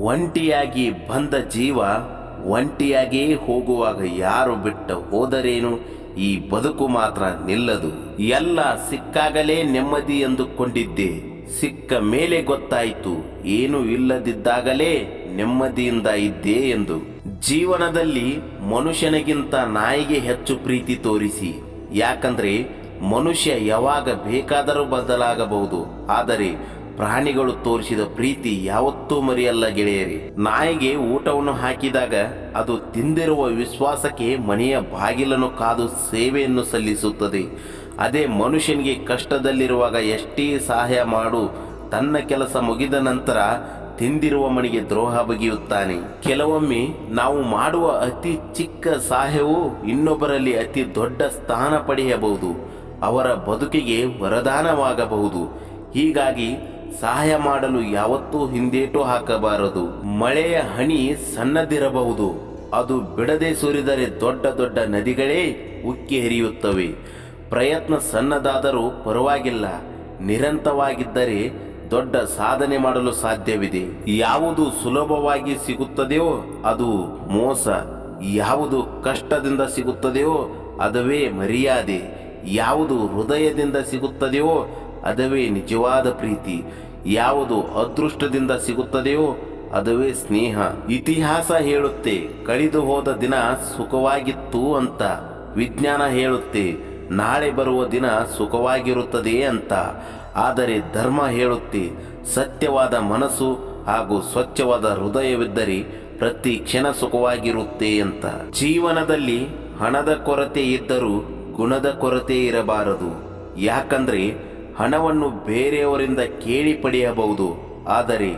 ಒಂಟಿಯಾಗಿ ಬಂದ ಜೀವ ಒಂಟಿಯಾಗಿಯೇ ಹೋಗುವಾಗ ಯಾರು ಬಿಟ್ಟ ಹೋದರೇನು, ಈ ಬದುಕು ಮಾತ್ರ ನಿಲ್ಲದು. ಎಲ್ಲ ಸಿಕ್ಕಾಗಲೇ ನೆಮ್ಮದಿ ಎಂದುಕೊಂಡಿದ್ದೆ, ಸಿಕ್ಕ ಮೇಲೆ ಗೊತ್ತಾಯಿತು ಏನು ಇಲ್ಲದಿದ್ದಾಗಲೇ ನೆಮ್ಮದಿಯಿಂದ ಇದ್ದೆ ಎಂದು. ಜೀವನದಲ್ಲಿ ಮನುಷ್ಯನಿಗಿಂತ ನಾಯಿಗೆ ಹೆಚ್ಚು ಪ್ರೀತಿ ತೋರಿಸಿ. ಯಾಕಂದ್ರೆ ಮನುಷ್ಯ ಯಾವಾಗ ಬೇಕಾದರೂ ಬದಲಾಗಬಹುದು, ಆದರೆ ಪ್ರಾಣಿಗಳು ತೋರಿಸಿದ ಪ್ರೀತಿ ಯಾವತ್ತೂ ಮರೆಯಲ್ಲ ಗೆಳೆಯರಿ. ನಾಯಿಗೆ ಊಟವನ್ನು ಹಾಕಿದಾಗ ಅದು ತಿಂದಿರುವ ವಿಶ್ವಾಸಕ್ಕೆ ಮನೆಯ ಬಾಗಿಲನ್ನು ಕಾದು ಸೇವೆಯನ್ನು ಸಲ್ಲಿಸುತ್ತದೆ. ಅದೇ ಮನುಷ್ಯನಿಗೆ ಕಷ್ಟದಲ್ಲಿರುವಾಗ ಎಷ್ಟೇ ಸಹಾಯ ಮಾಡು, ತನ್ನ ಕೆಲಸ ಮುಗಿದ ನಂತರ ತಿಂದಿರುವ ಮನೆಗೆ ದ್ರೋಹ ಬಗೆಯುತ್ತಾನೆ. ಕೆಲವೊಮ್ಮೆ ನಾವು ಮಾಡುವ ಅತಿ ಚಿಕ್ಕ ಸಹಾಯವು ಇನ್ನೊಬ್ಬರಲ್ಲಿ ಅತಿ ದೊಡ್ಡ ಸ್ಥಾನ ಪಡೆಯಬಹುದು, ಅವರ ಬದುಕಿಗೆ ವರದಾನವಾಗಬಹುದು. ಹೀಗಾಗಿ ಸಹಾಯ ಮಾಡಲು ಯಾವತ್ತೂ ಹಿಂದೇಟು ಹಾಕಬಾರದು. ಮಳೆಯ ಹನಿ ಸಣ್ಣದಿರಬಹುದು, ಅದು ಬಿಡದೆ ಸುರಿದರೆ ದೊಡ್ಡ ದೊಡ್ಡ ನದಿಗಳೇ ಉಕ್ಕಿ ಹರಿಯುತ್ತವೆ. ಪ್ರಯತ್ನ ಸಣ್ಣದಾದರೂ ಪರವಾಗಿಲ್ಲ, ನಿರಂತರವಾಗಿದ್ದರೆ ದೊಡ್ಡ ಸಾಧನೆ ಮಾಡಲು ಸಾಧ್ಯವಿದೆ. ಯಾವುದು ಸುಲಭವಾಗಿ ಸಿಗುತ್ತದೆಯೋ ಅದು ಮೋಸ, ಯಾವುದು ಕಷ್ಟದಿಂದ ಸಿಗುತ್ತದೆಯೋ ಅದುವೇ ಮರ್ಯಾದೆ, ಯಾವುದು ಹೃದಯದಿಂದ ಸಿಗುತ್ತದೆಯೋ ಅದುವೇ ನಿಜವಾದ ಪ್ರೀತಿ, ಯಾವುದು ಅದೃಷ್ಟದಿಂದ ಸಿಗುತ್ತದೆಯೋ ಅದುವೇ ಸ್ನೇಹ. ಇತಿಹಾಸ ಹೇಳುತ್ತೆ ಕಳೆದು ಹೋದ ದಿನ ಸುಖವಾಗಿತ್ತು ಅಂತ, ವಿಜ್ಞಾನ ಹೇಳುತ್ತೆ ನಾಳೆ ಬರುವ ದಿನ ಸುಖವಾಗಿರುತ್ತದೆ ಅಂತ, ಆದರೆ ಧರ್ಮ ಹೇಳುತ್ತೆ ಸತ್ಯವಾದ ಮನಸ್ಸು ಹಾಗೂ ಸ್ವಚ್ಛವಾದ ಹೃದಯವಿದ್ದರೆ ಪ್ರತಿ ಕ್ಷಣ ಸುಖವಾಗಿರುತ್ತೆ ಅಂತ. ಜೀವನದಲ್ಲಿ ಹಣದ ಕೊರತೆ ಇದ್ದರೂ ಗುಣದ ಕೊರತೆ ಇರಬಾರದು. ಯಾಕಂದ್ರೆ ಹಣವನ್ನು ಬೇರೆಯವರಿಂದ ಕೇಳಿ ಪಡೆಯಬಹುದು, ಆದರೆ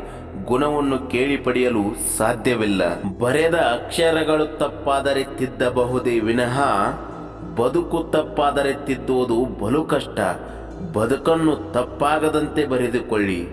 ಗುಣವನ್ನು ಕೇಳಿ ಪಡೆಯಲು ಸಾಧ್ಯವಿಲ್ಲ. ಬರೆದ ಅಕ್ಷರಗಳು ತಪ್ಪಾದರೆ ತಿದ್ದಬಹುದೇ ವಿನಃ ಬದುಕು ತಪ್ಪಾದರೆ ತಿದ್ದುವುದು ಬಲು ಕಷ್ಟ. ಬದುಕನ್ನು ತಪ್ಪಾಗದಂತೆ ಬರೆದುಕೊಳ್ಳಿ.